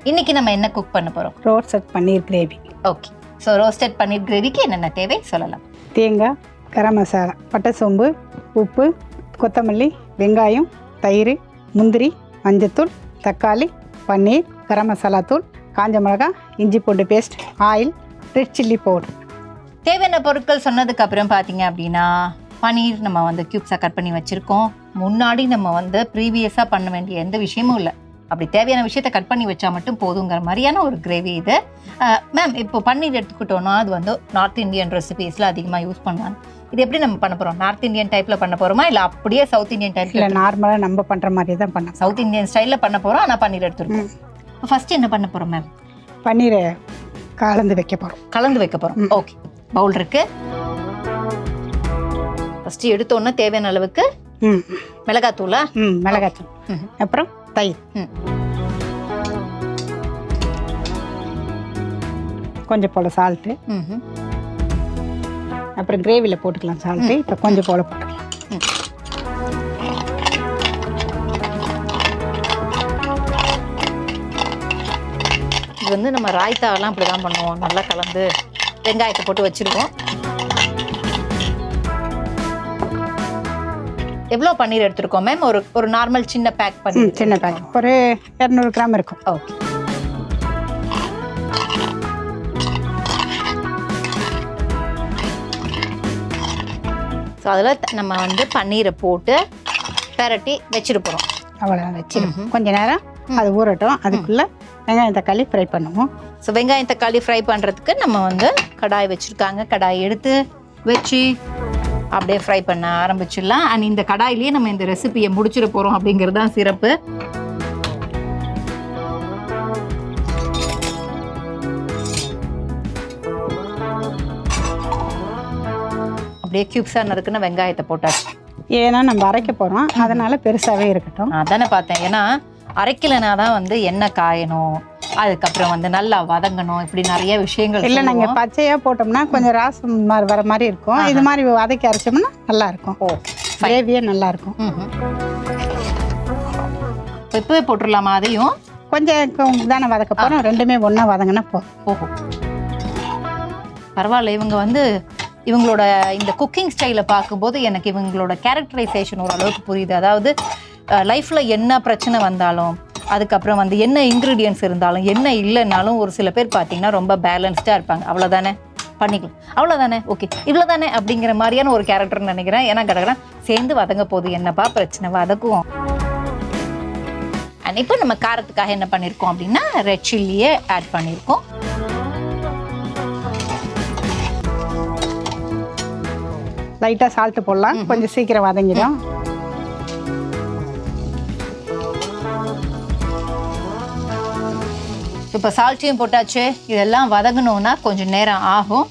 இன்னைக்கு நம்ம என்ன குக் பண்ண போறோம்? ரோஸ்டட் பன்னீர் கிரேவி. ஓகே, ஸோ ரோஸ்டட் பன்னீர் கிரேவிக்கு என்னென்ன தேவை சொல்லலாம். தேங்காய், கரம் மசாலா, பட்டை சோம்பு, உப்பு, கொத்தமல்லி, வெங்காயம், தயிர், முந்திரி, மஞ்சத்தூள், தக்காளி, பன்னீர், கரம் மசாலா தூள், காஞ்ச மிளகாய், இஞ்சி பூண்டு paste, oil, red chilli powder. தேவையான பொருட்கள் சொன்னதுக்கு அப்புறம் பார்த்தீங்க அப்படின்னா பன்னீர் நம்ம வந்து கியூப்ஸாக கட் பண்ணி வச்சுருக்கோம். முன்னாடி நம்ம வந்து ப்ரீவியஸாக பண்ண வேண்டிய எந்த விஷயமும் இல்லை. அப்படி தேவையான விஷயத்தை கட் பண்ணி வச்சா மட்டும் போதுங்கிற மாதிரியான ஒரு கிரேவி இது. மேம், இப்போ பன்னீர் எடுத்துக்கிட்டோன்னா அது வந்து நார்த் இந்தியன் ரெசிபீஸில் அதிகமாக யூஸ் பண்ணுவாங்க. இது எப்படி நம்ம பண்ண போகிறோம்? நார்த் இந்தியன் டைப்பில் பண்ண போகிறோமா இல்லை அப்படியே சவுத் இந்தியன் டைப்பில்? இல்லை, நார்மலாக நம்ம பண்ணுற மாதிரி தான் பண்ண. சவுத் இந்தியன் ஸ்டைலில் பண்ண போகிறோம், ஆனால் பன்னீர் எடுத்துருக்கோம். ஃபஸ்ட்டு என்ன பண்ண போகிறோம் மேம்? பன்னீரை கலந்து வைக்க போகிறோம். கலந்து வைக்க போகிறோம். ஓகே, பவுல் இருக்கு. ஃபஸ்ட்டு எடுத்தோன்னா தேவையான அளவுக்கு மிளகாத்தூளா? மிளகாத்தூள், அப்புறம் தயிர், கொஞ்சம் போல் சால்ட்டு, அப்புறம் கிரேவியில் போட்டுக்கலாம் சால்ட்டு. இப்போ கொஞ்சம் போல் போட்டுக்கலாம். இது வந்து நம்ம ராய்த்தாவெல்லாம் அப்படி தான் பண்ணுவோம். நல்லா கலந்து வெங்காயத்தை போட்டு வச்சுருவோம். எவ்வளோ பன்னீர் எடுத்துருக்கோம் மேம்? ஒரு நார்மல் சின்ன பேக் பண்ணி. சின்ன பேக் ஒரு 200 கிராம் இருக்கும். ஓகே, ஸோ அதில் நம்ம வந்து பன்னீரை போட்டு பெரட்டி வச்சுட்டு போகிறோம். அவ்வளோதான் வச்சிடும். கொஞ்ச நேரம் அது ஊறட்டும். அதுக்குள்ளே வெங்காயம் தக்காளி ஃப்ரை பண்ணுவோம். ஸோ வெங்காயம் தக்காளி ஃப்ரை பண்ணுறதுக்கு நம்ம வந்து கடாய் வச்சுருக்காங்க. கடாய் எடுத்து வச்சு அப்படியே ஃப்ரை பண்ண ஆரம்பிச்சிடலாம். அண்ட் இந்த கடாயிலேயே நம்ம இந்த ரெசிபியை முடிச்சிட போகிறோம் அப்படிங்கிறது தான் சிறப்பு. அப்படியே கியூப்ஸாக நறுக்குன்னு வெங்காயத்தை போட்டாச்சு. ஏன்னா நம்ம அரைக்க போகிறோம், அதனால பெருசாகவே இருக்கட்டும். அதானே பார்த்தேன். ஏன்னா அரைக்கலைனா தான் வந்து எண்ணெய் காயணும், அதுக்கப்புறம் வந்து நல்லா வதங்கணும், இப்படி நிறைய விஷயங்கள். இல்லை, நாங்கள் பச்சையாக போட்டோம்னா கொஞ்சம் ராசம் வர மாதிரி இருக்கும். இது மாதிரி வதக்கி அரைச்சோம்னா நல்லா இருக்கும். கிரேவியே நல்லா இருக்கும். இப்பவே போட்டுடலாமா? அதையும் கொஞ்சம் தானே வதக்க போகிறோம். ரெண்டுமே ஒன்றா வதங்கினா போகும். பரவாயில்ல. இவங்க வந்து இவங்களோட இந்த குக்கிங் ஸ்டைலை பார்க்கும்போது எனக்கு இவங்களோட கேரக்டரைசேஷன் ஓரளவுக்கு புரியுது. அதாவது லைஃப்பில் என்ன பிரச்சனை வந்தாலும், அதுக்கப்புறம் வந்து என்ன இன்க்ரீடியன்ஸ் இருந்தாலும், என்ன இல்லைன்னாலும் ஒரு சில பேர் பார்த்தீங்கன்னா ரொம்ப பேலன்ஸ்டாக இருப்பாங்க. அவ்வளோதானே, பண்ணிக்கலாம், அவ்வளோதானே, ஓகே, இவ்வளோ தானே அப்படிங்கிற மாதிரியான ஒரு கேரக்டர்னு நினைக்கிறேன். ஏன்னா கடகடா சேர்ந்து வதங்க போகுது, என்னப்பா பிரச்சனை, வதக்குவோம். அண்ட் இப்போ நம்ம காரத்துக்காக என்ன பண்ணியிருக்கோம் அப்படின்னா ரெட் சில்லியே ஆட் பண்ணியிருக்கோம். லைட்டாக சால்ட்டு போடலாம், கொஞ்சம் சீக்கிரம் வதங்கிடும். இப்போ சால்ட்டையும் போட்டாச்சு. இதெல்லாம் வதங்கணும்னா கொஞ்சம் நேரம் ஆகும்.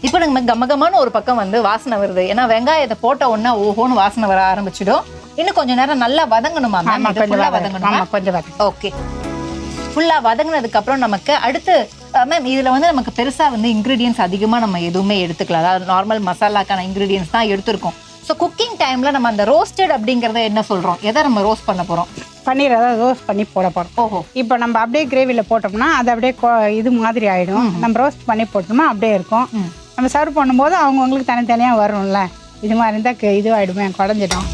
இப்போ நம்ம கமகமான ஒரு பக்கம் வந்து வாசனை வருது. ஏன்னா வெங்காயத்தை போட்ட உடனே ஓஹோன்னு வாசனை வர ஆரம்பிச்சிடும். இன்னும் கொஞ்சம் நேரம் நல்லா வதங்கணுமா? கொஞ்சம். ஓகே, ஃபுல்லாக வதங்கினதுக்கு அப்புறம் நமக்கு அடுத்து மேம் இதில் வந்து நமக்கு பெருசாக வந்து இன்க்ரீடியன்ஸ் அதிகமாக நம்ம எதுவுமே எடுத்துக்கலாம். அதாவது நார்மல் மசாலாக்கான இன்க்ரீடியன்ஸ் தான் எடுத்துருக்கோம். ஸோ குக்கிங் டைமில் நம்ம அந்த ரோஸ்டட் அப்படிங்கிறத என்ன சொல்கிறோம்? எதை நம்ம ரோஸ்ட் பண்ண போகிறோம்? பன்னீர் அதாவது ரோஸ்ட் பண்ணி போட போகிறோம். ஓஹோ, இப்போ நம்ம அப்படியே கிரேவியில் போட்டோம்னா அது அப்படியே இது மாதிரி ஆகிடும். நம்ம ரோஸ்ட் பண்ணி போட்டோம்னா அப்படியே இருக்கும். நம்ம சர்வ் பண்ணும்போது அவங்கவுங்களுக்கு தனித்தனியாக வரும்ல. இது மாதிரி இருந்தால் இது ஆகிடுமே, குழஞ்சிடும்.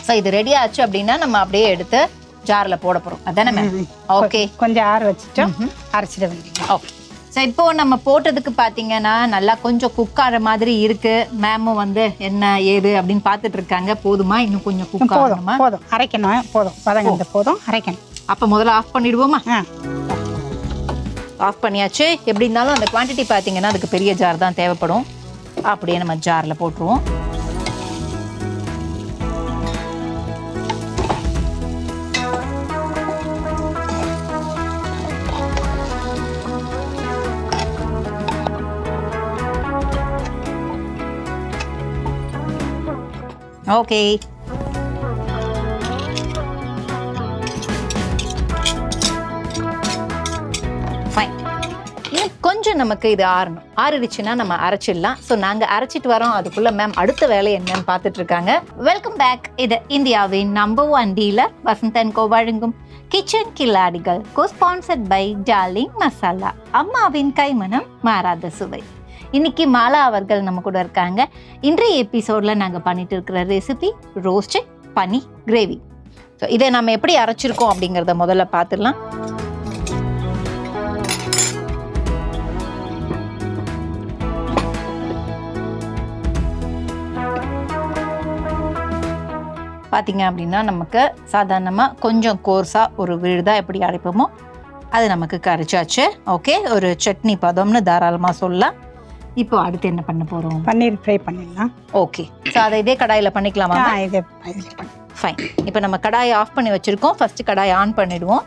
ஸோ இது ரெடி ஆச்சு அப்படின்னா நம்ம அப்படியே எடுத்து ஜாரில் போட போகிறோம். அதானே மேம்? ஓகே, கொஞ்சம் ஆற வச்சுட்டோம், அரைச்சிட வேண்டியது. ஓகே, ஸோ இப்போ நம்ம போட்டதுக்கு பார்த்தீங்கன்னா நல்லா கொஞ்சம் குக் ஆகிற மாதிரி இருக்கு. மேமும் வந்து என்ன ஏது அப்படின்னு பார்த்துட்டு இருக்காங்க. போதுமா? இன்னும் கொஞ்சம் குக் ஆகணுமா? போதும், அரைக்கணும். போதும், வதங்க போதும், அரைக்கணும். அப்போ முதல்ல ஆஃப் பண்ணிடுவோமா? ஆஃப் பண்ணியாச்சு. எப்படி இருந்தாலும் அந்த குவான்டிட்டி பார்த்தீங்கன்னா அதுக்கு பெரிய ஜார் தான் தேவைப்படும். அப்படியே நம்ம ஜாரில் போட்டுருவோம். Okay, fine. கொஞ்சம் நமக்கு இது ஆறணும். ஆறிடுச்சுன்னா நம்ம அரைச்சிடலாம். ஸோ நாங்கள் அரைச்சிட்டு வரோம், அதுக்குள்ள மேம் அடுத்த வேலை என்னன்னு பார்த்துட்டு இருக்காங்க. Welcome back. இது இந்தியாவின் நம்பர் 1 டீலர் வசந்த் & கோ வழங்கும் கிச்சன் கில்லாடிகள், co-sponsored by டார்லிங் மசாலா, அம்மாவின் கைமணம் மாறாத சுவை. இன்னைக்கு மாலா அவர்கள் நம்ம கூட இருக்காங்க. இன்றைய எபிசோட்ல நாங்கள் பண்ணிட்டு இருக்கிற ரெசிபி ரோஸ்டட் பன்னீர் கிரேவி. ஸோ இதை நம்ம எப்படி அரைச்சிருக்கோம் அப்படிங்கிறத முதல்ல பார்த்துடலாம். பார்த்தீங்க அப்படின்னா நமக்கு சாதாரணமாக கொஞ்சம் கோர்ஸாக ஒரு விழுதாக எப்படி அரைப்போமோ அது நமக்கு கரைச்சாச்சு. ஓகே, ஒரு சட்னி பதம்னு தாராளமாக சொல்லலாம். இப்போ அடுத்து என்ன பண்ண போகிறோம்? பன்னீர் ஃப்ரை பண்ணிடலாம். ஓகே, ஸோ அதை இதே கடாயில் பண்ணிக்கலாமா? ஃபைன். இப்போ நம்ம கடாயை ஆஃப் பண்ணி வச்சுருக்கோம். ஃபஸ்ட்டு கடாயை ஆன் பண்ணிவிடுவோம்.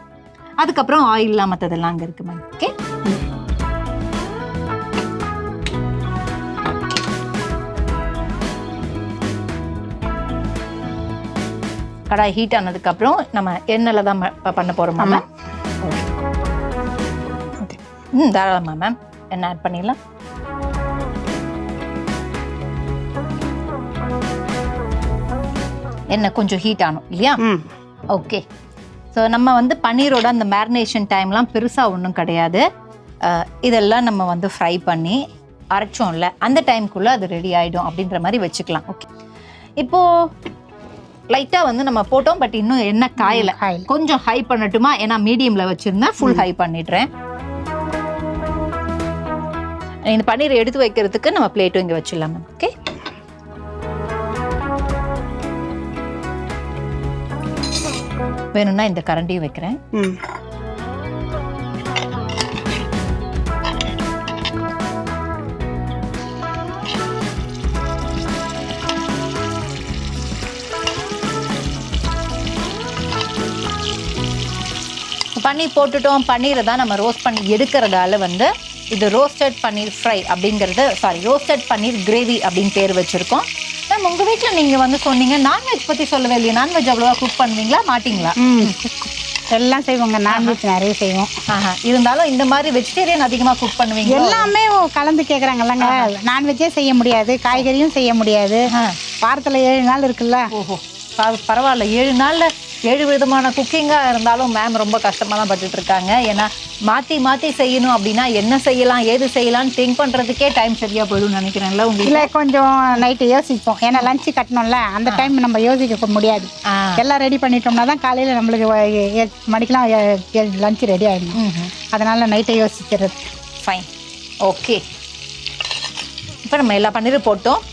அதுக்கப்புறம் ஆயில்லாம் மற்றதெல்லாம் அங்கே இருக்குது மேம். ஓகே, கடாய் ஹீட் ஆனதுக்கப்புறம் நம்ம எண்ணெயில் தான் பண்ண போகிறோம் மேம். தாராளமாக மேம் எண்ணெய் ஆட் பண்ணிடலாம். எண்ணெய் கொஞ்சம் ஹீட் ஆகணும் இல்லையா? ஓகே, ஸோ நம்ம பன்னீரோட அந்த மேரினேஷன் டைம்லாம் பெருசாக ஒன்றும் கிடையாது. இதெல்லாம் நம்ம ஃப்ரை பண்ணி அரைச்சோம்ல, அந்த டைமுக்குள்ளே அது ரெடி ஆகிடும் அப்படின்ற மாதிரி வச்சுக்கலாம். ஓகே, இப்போது லைட்டாக நம்ம போட்டோம், பட் இன்னும் எண்ணெய் காயலை. கொஞ்சம் ஹை பண்ணட்டுமா? ஏன்னா மீடியமில் வச்சுருந்தேன், ஃபுல் ஹை பண்ணிடுறேன். இந்த பன்னீரை எடுத்து வைக்கிறதுக்கு நம்ம பிளேட்டும் இங்கே வச்சிடலாம். ஓகே, வேணும்னா இந்த கரண்டியும் வைக்கிறேன். பன்னீர் போட்டுட்டோம். பன்னீரை தான் நம்ம ரோஸ்ட் பண்ணி எடுக்கிறதால இது ரோஸ்டட் பன்னீர் ஃப்ரை அப்படிங்கிறது, ரோஸ்டட் பன்னீர் கிரேவி அப்படின்னு பேர் வச்சுருக்கோம். மேம், உங்கள் வீட்டில் நீங்கள் சொன்னீங்க நான்வெஜ் பற்றி சொல்லவே இல்லையா? நான்வெஜ் அவ்வளோவா குக் பண்ணுவீங்களா மாட்டிங்களா? எல்லாம் செய்வோங்க, நான்வெஜ் நிறைய செய்வோம். இருந்தாலும் இந்த மாதிரி வெஜிடேரியன் அதிகமாக குக் பண்ணுவீங்க? எல்லாமே கலந்து கேட்குறாங்கல்லங்க. நான்வெஜ்ஜே செய்ய முடியாது, காய்கறியும் செய்ய முடியாது. வாரத்தில் 7 நாள் இருக்குல்ல. ஓஹோ, பரவாயில்ல. 7 நாளில் 7 விதமான குக்கிங்காக இருந்தாலும் மேம் ரொம்ப கஷ்டமாக தான் பட்டுட்டு இருக்காங்க. ஏன்னா மாற்றி மாற்றி செய்யணும் அப்படின்னா என்ன செய்யலாம் ஏது செய்யலாம்னு திங்க் பண்ணுறதுக்கே டைம் சரியாக போயிடும்னு நினைக்கிறேன்ல உங்களுக்கு? இல்லை, கொஞ்சம் நைட்டு யோசிப்போம். ஏன்னா லஞ்சு கட்டணும்ல, அந்த டைம் நம்ம யோசிக்க முடியாது. எல்லாம் ரெடி பண்ணிட்டோம்னா தான் காலையில் நம்மளுக்கு 7 மணிக்கெலாம் லஞ்சு ரெடி ஆகிடும். அதனால் நைட்டை யோசிக்கிறது. ஃபைன். ஓகே, இப்போ நம்ம எல்லா பன்னீரும் போட்டோம்.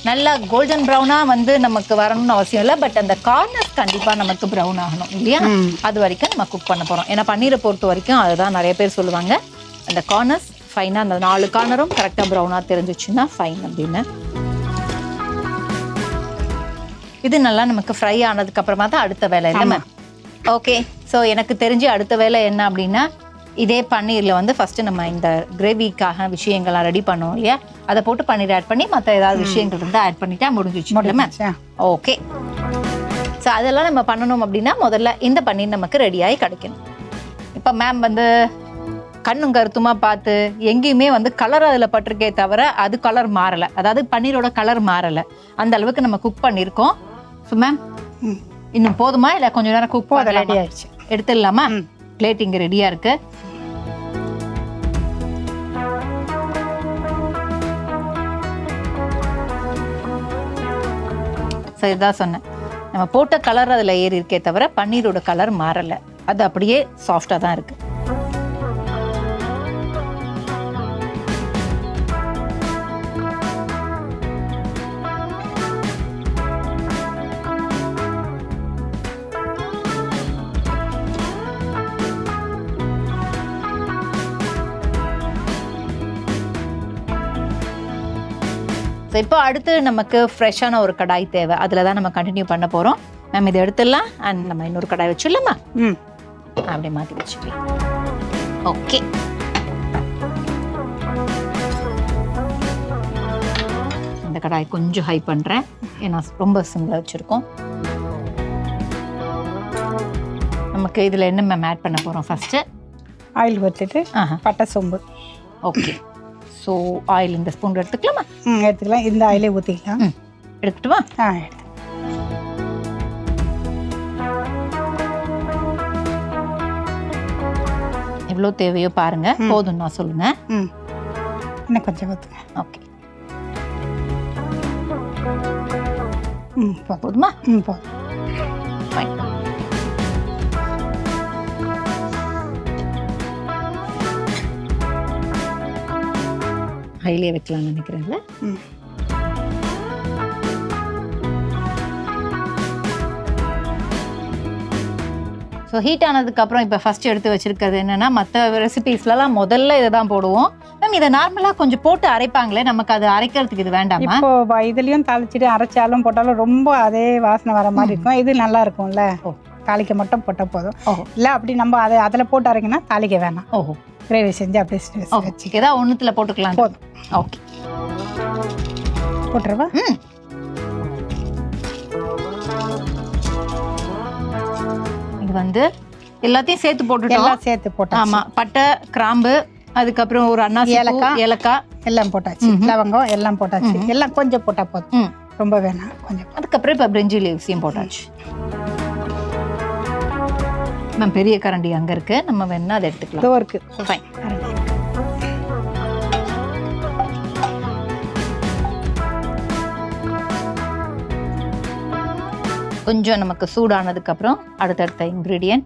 நல்லா கோல்டன் ப்ரௌனாக நமக்கு வரணும்னு அவசியம் இல்லை, பட் அந்த கார்னர்ஸ் கண்டிப்பாக நமக்கு ப்ரௌன் ஆகணும் இல்லையா? அது வரைக்கும் நம்ம குக் பண்ண போகிறோம். ஏன்னா பன்னீரை பொறுத்த வரைக்கும் அதுதான் நிறைய பேர் சொல்லுவாங்க, அந்த கார்னர்ஸ் ஃபைனாக, அந்த 4 கார்னரும் கரெக்டாக ப்ரௌனாக தெரிஞ்சிச்சுன்னா ஃபைன் அப்படின்னு. இது நல்லா நமக்கு ஃப்ரை ஆனதுக்கப்புறமா தான் அடுத்த வேலை இல்லை மேம்? ஓகே, ஸோ எனக்கு தெரிஞ்சு அடுத்த வேலை என்ன அப்படின்னா, இதே பன்னீரில் ஃபஸ்ட்டு நம்ம இந்த கிரேவிக்காக விஷயங்கள்லாம் ரெடி பண்ணோம் இல்லையா, அதை போட்டு பன்னீர் ஆட் பண்ணி மற்ற ஏதாவது விஷயங்கள் இருந்தால் ஆட் பண்ணிட்டா முடிஞ்சிச்சு மேம். ஓகே, ஸோ அதெல்லாம் நம்ம பண்ணணும் அப்படின்னா முதல்ல இந்த பன்னீர் நமக்கு ரெடியாகி கிடைக்கணும். இப்போ மேம் கண்ணும் கருத்துமா பார்த்து எங்கேயுமே கலர் அதில் பட்டிருக்கே தவிர அது கலர் மாறலை, அதாவது பன்னீரோட கலர் மாறலை. அந்த அளவுக்கு நம்ம குக் பண்ணியிருக்கோம். ஸோ மேம், இன்னும் போதுமா இல்லை கொஞ்சம் நேரம் குக் பண்ண ரெடி ஆயிடுச்சு? எடுத்துடலாமா? பிளேட் இங்கே ரெடியாக இருக்கு. ஸோ இதான் சொன்னேன், நம்ம போட்ட கலர் அதில் ஏறி இருக்கே தவிர பன்னீரோட கலர் மாறலை, அது அப்படியே சாஃப்டாக தான் இருக்குது. ஸோ இப்போ அடுத்து நமக்கு ஃப்ரெஷ்ஷான ஒரு கடாய் தேவை, அதில் தான் நம்ம கண்டினியூ பண்ண போகிறோம். மேம் இதை எடுத்துடலாம். அண்ட் நம்ம இன்னொரு கடாய் வச்சுடலாமா? அப்படியே மாற்றி வச்சுக்கலாம். ஓகே, இந்த கடாய் கொஞ்சம் ஹை பண்ணுறேன், ஏன்னா ரொம்ப சிம்மில் வச்சுருக்கோம். நமக்கு இதில் என்ன மேம் ஆட் பண்ண போகிறோம்? ஃபஸ்ட்டு ஆயில் ஊற்றிட்டு பட்டை சோம்பு ஓகே. ஸோ ஆயில் இந்த ஸ்பூன் எடுத்துக்கலாமா? எடுத்துக்கலாம். இந்த ஆயிலே ஊற்றிக்கலாம். எடுத்துட்டுமா? எடுத்து எவ்வளோ தேவையோ பாருங்க. போதும் நான் சொல்லுங்க. இன்னும் கொஞ்சம் ஊற்றுங்க. ஓகே. போதுமா? போதும். ஃபைன். ஹைலியே வைக்கலாம்னு நினைக்கிறேன்ல. ஸோ ஹீட் ஆனதுக்கப்புறம் இப்போ ஃபஸ்ட் எடுத்து வச்சுருக்கிறது என்னென்னா, மற்ற ரெசிபீஸ்லாம் முதல்ல இதை தான் போடுவோம். மேம் இதை நார்மலாக கொஞ்சம் போட்டு அரைப்பாங்களே, நமக்கு அது அரைக்கிறதுக்கு இது வேண்டாமா? இப்போ இதுலேயும் தாளிச்சிட்டு அரைச்சாலும் போட்டாலும் ரொம்ப அதே வாசனை வர மாதிரி இருக்கும். இது நல்லா இருக்கும்ல, தாளிக்க மட்டும் போட்டால் போதும். இல்லை அப்படி நம்ம அதை அதில் போட்டு அரைக்கணும், தாளிக்க வேணாம். ஓஹோ. கிரேவி செஞ்சு அப்படியே வச்சு ஏதாவது ஒன்றுத்தில் போட்டுக்கலாம். போதும். ஓகே, போட்டுருவா. இது வந்து எல்லாத்தையும் சேர்த்து போட்டுட்டோம். எல்லாம் சேர்த்து போட்டோம். ஆமாம், பட்டை, கிராம்பு, அதுக்கப்புறம் ஒரு அன்னாசி, ஏலக்காய் எல்லாம் போட்டாச்சு. லவங்கம் எல்லாம் போட்டாச்சு. எல்லாம் கொஞ்சம் போட்டால் போதும், ரொம்ப வேணாம், கொஞ்சம். அதுக்கப்புறம் இப்போ பிரிஞ்சி லீவ்ஸையும் போட்டாச்சு. மேம் பெரிய கரண்டி அங்கே இருக்கு, நம்ம வேணா அதை எடுத்துக்கலாம். இதோ இருக்கு. ஃபைன். கொஞ்சம் நமக்கு சூடானதுக்கப்புறம் அடுத்தடுத்த இன்க்ரீடியன்ட்.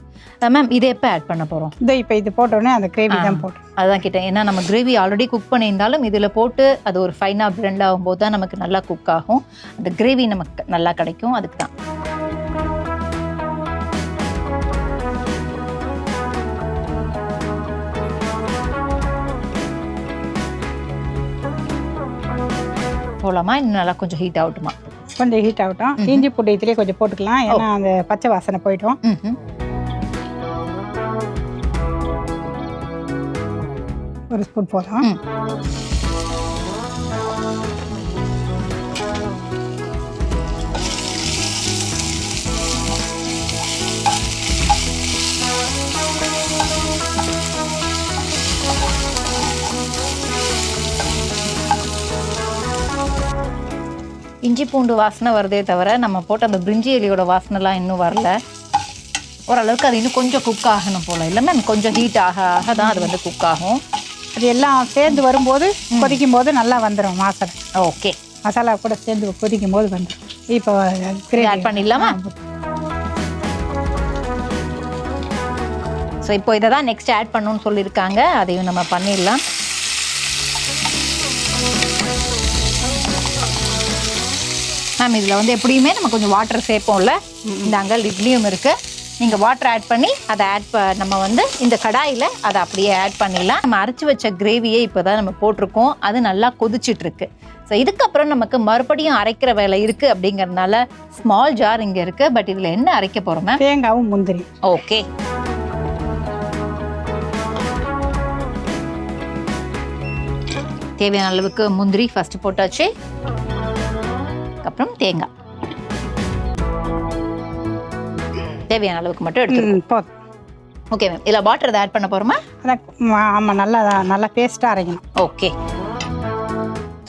மேம் இதை எப்போ ஆட் பண்ண போகிறோம்? இதோ இப்போ இது போட்டோன்னே அந்த கிரேவி தான் போட்டோம். அதான் கிட்டேன். ஏன்னா நம்ம கிரேவி ஆல்ரெடி குக் பண்ணியிருந்தாலும் இதில் போட்டு அது ஒரு ஃபைனாக பிளெண்ட் ஆகும்போது தான் நமக்கு நல்லா குக் ஆகும். அந்த கிரேவி நமக்கு நல்லா கிடைக்கும். அதுக்கு தான். போலாமா? இன்னும் நல்லா கொஞ்சம் ஹீட் ஆகட்டுமா? கொஞ்சம் ஹீட் ஆகட்டும். இஞ்சி பூண்டு இதுலேயே கொஞ்சம் போட்டுக்கலாம், ஏன்னா அந்த பச்சை வாசனை போயிடும். ஒரு ஸ்பூன் போதும். இஞ்சி பூண்டு வாசனை வருதே தவிர நம்ம போட்ட அந்த பிரிஞ்சி இலையோட வாசனைலாம் இன்னும் வரல. ஓரளவுக்கு அது இன்னும் கொஞ்சம் குக் ஆகணும் போல. இல்லை மேம், கொஞ்சம் ஹீட் ஆக ஆக தான் அது வந்து குக் ஆகும். அது எல்லாம் சேர்ந்து வரும்போது கொதிக்கும் போது நல்லா வந்துடும் வாசனை. ஓகே, மசாலா கூட சேர்ந்து கொதிக்கும் போது வந்துடும். இப்போ ஆட் பண்ணிடலாமா? ஸோ இப்போ இதை தான் நெக்ஸ்ட் ஆட் பண்ணணும்னு சொல்லியிருக்காங்க, அதையும் நம்ம பண்ணிடலாம். மேம் இதில் வந்து எப்படியுமே நம்ம கொஞ்சம் வாட்டர் சேர்ப்போம்ல, இந்த அங்கே இட்லியும் இருக்குது. நீங்கள் வாட்டர் ஆட் பண்ணி அதை நம்ம வந்து இந்த கடாயில் அதை அப்படியே ஆட் பண்ணிடலாம். நம்ம அரைச்சி வச்ச கிரேவியை இப்போ தான் நம்ம போட்டிருக்கோம், அது நல்லா கொதிச்சிட்ருக்கு. ஸோ இதுக்கப்புறம் நமக்கு மறுபடியும் அரைக்கிற வேலை இருக்குது. அப்படிங்கிறதுனால ஸ்மால் ஜார் இங்கே இருக்குது. பட் இதில் என்ன அரைக்க போகிறோம் மேம்? தேங்காவும் முந்திரி. ஓகே, தேவையான அளவுக்கு முந்திரி ஃபஸ்ட்டு போட்டாச்சு. அப்புறம் தேங்காய் தேவையான அளவுக்கு மட்டும் எடுத்துருக்கோம். ஓகே மேம், இதில் வாட்டர் இதை ஆட் பண்ண போகிறோமா? ஆமாம், நல்லா பேஸ்ட்டாக அரைக்கணும். ஓகே.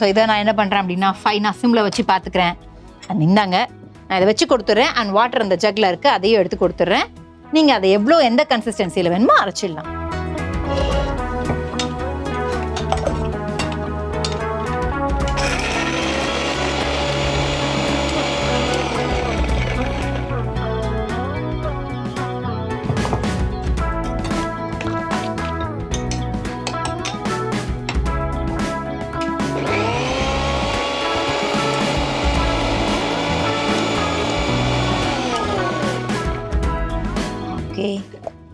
ஸோ இதை நான் என்ன பண்ணுறேன் அப்படின்னா, ஃபைனாக சிம்மில் வச்சு பார்த்துக்கிறேன். இந்தாங்க நான் இதை வச்சு கொடுத்துட்றேன். அண்ட் வாட்டர் அந்த ஜக்கில் இருக்குது, அதையும் எடுத்து கொடுத்துட்றேன். நீங்கள் அதை எவ்வளோ எந்த கன்சிஸ்டன்சியில் வேணுமோ அரைச்சிடலாம். ஓகே,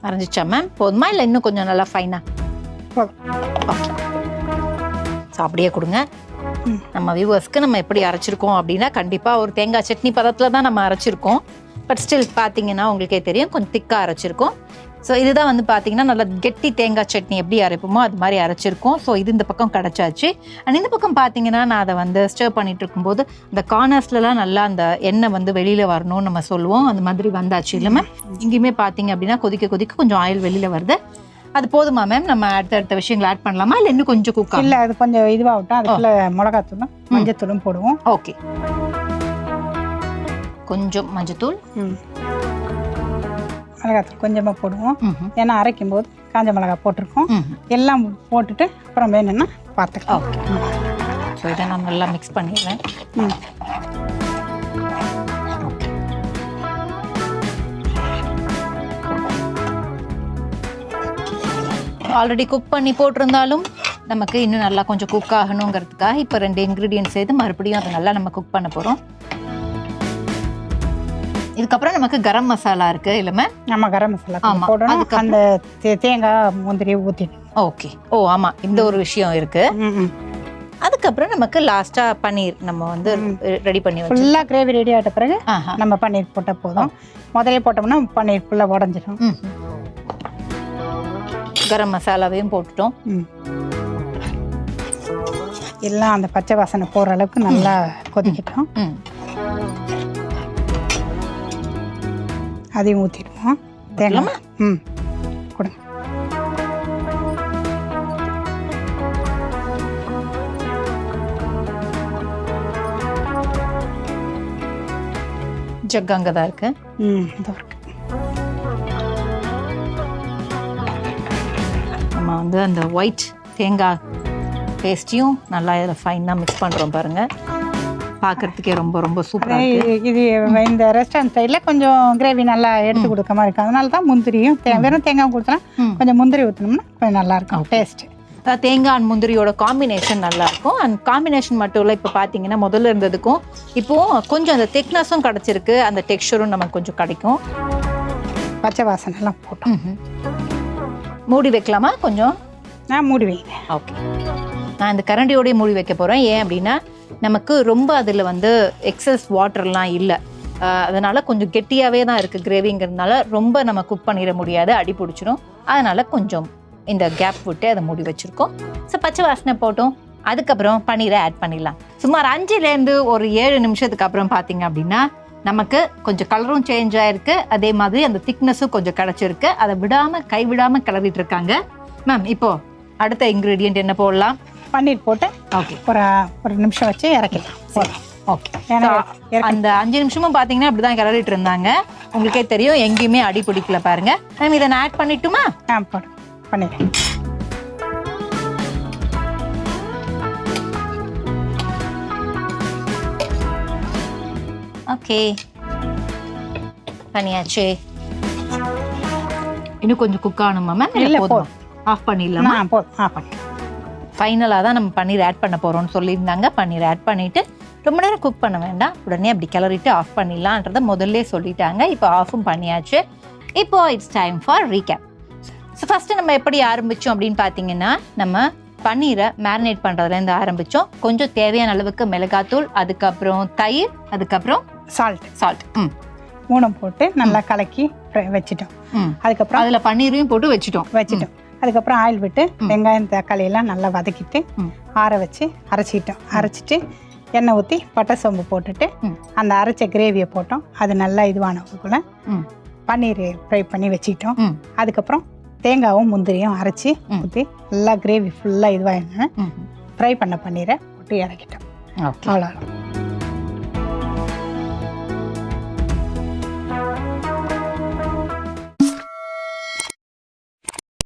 அரைஞ்சிச்சா மேம்? போதுமா இல்லை இன்னும் கொஞ்சம் நல்லா ஃபைனா? ஸோ அப்படியே கொடுங்க. நம்ம வியூவர்ஸ்க்கு நம்ம எப்படி அரைச்சிருக்கோம் அப்படின்னா, கண்டிப்பாக ஒரு தேங்காய் சட்னி பதத்தில் தான் நம்ம அரைச்சிருக்கோம். பட் ஸ்டில் பார்த்தீங்கன்னா உங்களுக்கே தெரியும், கொஞ்சம் திக்காக அரைச்சிருக்கோம். ஸோ இதுதான் வந்து பார்த்தீங்கன்னா நல்லா கெட்டி தேங்காய் சட்னி எப்படி அரைப்போமோ அது மாதிரி அரைச்சிருக்கோம். ஸோ இது இந்த பக்கம் கிடச்சாச்சு. அண்ட் இந்த பக்கம் பார்த்தீங்கன்னா நான் அதை வந்து ஸ்டர் பண்ணிட்டு இருக்கும்போது இந்த கார்னர்ஸ்லாம் நல்லா அந்த எண்ணெய் வந்து வெளியில் வரணும்னு நம்ம சொல்லுவோம், அந்த மாதிரி வந்தாச்சு. இல்லாமல் இங்கேயுமே பார்த்தீங்க அப்படின்னா கொதிக்க கொதிக்க கொஞ்சம் ஆயில் வெளியில் வருது. அது போதுமா மேம்? நம்ம அடுத்த விஷயங்களை ஆட் பண்ணலாமா இல்லை இன்னும் கொஞ்சம் குக்? இல்லை, அது கொஞ்சம் இதுவாகட்டும். அதுக்குள்ள மிளகாத்தூளும் மஞ்சத்தூளும் போடுவோம். ஓகே, கொஞ்சம் மஞ்சத்தூள், மிளகாத்தூள் கொஞ்சமாக போடுவோம். ஏன்னா அரைக்கும் போது காஞ்ச மிளகா போட்டிருக்கோம். எல்லாம் போட்டுட்டு அப்புறம் வேணும்னா பார்த்துக்கலாம். ஓகே, ஸோ இதை நான் நல்லா மிக்ஸ் பண்ணிடுறேன். ஆல்ரெடி குக் பண்ணி போட்டிருந்தாலும் நமக்கு இன்னும் நல்லா கொஞ்சம் குக் ஆகணுங்கிறதுக்காக இப்போ 2 இன்க்ரீடியன்ட் சேர்த்து மறுபடியும் அதை நல்லா நம்ம குக் பண்ண போகிறோம். இதுக்கப்புறம் நமக்கு கரம் மசாலா இருக்கு இல்லைமே? நம்ம கரம் மசாலா போடணும். அந்த தேங்காய் முந்திரி ஊற்றிடணும். ஓகே, ஓ ஆமாம், இந்த ஒரு விஷயம் இருக்கு. அதுக்கப்புறம் நமக்கு லாஸ்டா பன்னீர் நம்ம வந்து ரெடி பண்ணி வச்சு ஃபுல்லாக கிரேவி ரெடி ஆகிட்ட பிறகு நம்ம பன்னீர் போட்டால் போதும். முதலே போட்டோம்னா பன்னீர் ஃபுல்லாக உடஞ்சிடும். கரம் மசாலாவையும் போட்டுட்டோம். எல்லாம் அந்த பச்சை வாசனை போகிற அளவுக்கு நல்லா கொதிக்கிட்டோம். அதையும் ஊற்றிடுவோம். தேங்காய் கொடுங்க. ஜக் அங்கே தான் இருக்கு. இதோ இருக்கு. நம்ம வந்து அந்த ஒயிட் தேங்காய் பேஸ்ட்டையும் நல்லா இதில் ஃபைனாக மிக்ஸ் பண்ணுறோம் பாருங்க. பார்க்கறதுக்கே ரொம்ப ரொம்ப சூப்பராக இருக்குது. இது இந்த ரெஸ்டாரண்ட் சைடில் கொஞ்சம் கிரேவி நல்லா எடுத்து கொடுக்க மாதிரி இருக்கும். அதனால தான் முந்திரியும் வெறும் தேங்காய் கொடுத்தோன்னா கொஞ்சம் முந்திரி ஊற்றினோம்னா கொஞ்சம் நல்லா இருக்கும் டேஸ்ட். தேங்காய் அண்ட் முந்திரியோட காம்பினேஷன் நல்லா இருக்கும். அண்ட் காம்பினேஷன் மட்டும் இல்லை, இப்போ பார்த்தீங்கன்னா முதல்ல இருந்ததுக்கும் இப்போது கொஞ்சம் அந்த திக்னஸும் கிடச்சிருக்கு, அந்த டெக்ஸ்சரும் நமக்கு கொஞ்சம் கிடைக்கும். பச்சை வாசனைலாம் போட்டோம். மூடி வைக்கலாமா? கொஞ்சம் நான் மூடி வைங்க. ஓகே, நான் இந்த கரண்டியோடய மூடி வைக்க போகிறேன். ஏன் அப்படின்னா நமக்கு ரொம்ப அதில் வந்து எக்ஸஸ் வாட்டர்லாம் இல்லை, அதனால் கொஞ்சம் கெட்டியாகவே தான் இருக்குது கிரேவிங்கிறதுனால ரொம்ப நம்ம குக் பண்ணிட முடியாது, அடி பிடிச்சிடும். அதனால் கொஞ்சம் இந்த கேப் விட்டு அதை மூடி வச்சுருக்கோம். ஸோ பச்சை வாசனை போட்டோம். அதுக்கப்புறம் பன்னீரை ஆட் பண்ணிடலாம். சுமார் 5லேருந்து ஒரு 7 நிமிஷத்துக்கு அப்புறம் பார்த்தீங்க அப்படின்னா நமக்கு கொஞ்சம் கலரும் சேஞ்ச் ஆகிருக்கு, அதே மாதிரி அந்த திக்னஸும் கொஞ்சம் கிடச்சிருக்கு. அதை விடாமல் கைவிடாமல் கிளறிட்டு இருக்காங்க. மேம், இப்போது அடுத்த இன்க்ரீடியன்ட் என்ன போடலாம்? பன்னீர் போட்டு ஓகே ஒரு நிமிஷம் வச்சு இறக்கலாம். ஓகே, அந்த 5 நிமிஷமும் பார்த்தீங்கன்னா அப்படி தான் கிளறிட்டு இருந்தாங்க. உங்களுக்கே தெரியும், எங்கேயுமே அடி பிடிக்கல பாருங்க. மேம், இதை நான் ஆட் பண்ணிட்டுமா? போடு பன்னீர். ஓகே, பண்ணியாச்சு. இன்னும் கொஞ்சம் குக் ஆகணுமா மேம்? இல்லை, போதும். ஆஃப் பண்ணிடலாமா? ஆஃப் பண்ணி ஃபைனலாக தான் நம்ம பன்னீர் ஆட் பண்ண போகிறோம்னு சொல்லியிருந்தாங்க. பன்னீர் ஆட் பண்ணிவிட்டு ரொம்ப நேரம் குக் பண்ண வேண்டாம், உடனே அப்படி கிளறிட்டு ஆஃப் பண்ணிடலான்றதை முதல்ல சொல்லிட்டாங்க. இப்போ ஆஃபும் பண்ணியாச்சு. இப்போ it's time for recap. So first நம்ம எப்படி ஆரம்பித்தோம் அப்படின்னு பார்த்தீங்கன்னா, நம்ம பன்னீரை மேரினேட் பண்ணுறதுலேருந்து ஆரம்பித்தோம். கொஞ்சம் தேவையான அளவுக்கு மிளகாத்தூள், அதுக்கப்புறம் தயிர், அதுக்கப்புறம் சால்ட் 3 போட்டு நல்லா கலக்கி வச்சுட்டோம். அதுக்கப்புறம் அதில் பன்னீரையும் போட்டு வச்சுட்டோம். அதுக்கப்புறம் ஆயில் விட்டு வெங்காயம் தக்காளி எல்லாம் நல்லா வதக்கிட்டு ஆற வச்சு அரைச்சிட்டு எண்ணெய் ஊற்றி பட்டை சோம்பு போட்டுட்டு அந்த அரைச்ச கிரேவியை போட்டோம். அது நல்லா இதுவானதுக்குள்ள பன்னீர் ஃப்ரை பண்ணி வச்சுக்கிட்டோம். அதுக்கப்புறம் தேங்காயும் முந்திரியும் அரைச்சி ஊற்றி நல்லா கிரேவி ஃபுல்லாக இதுவாக ஃப்ரை பண்ண பன்னீரை போட்டு இறக்கிட்டோம். அவ்வளோ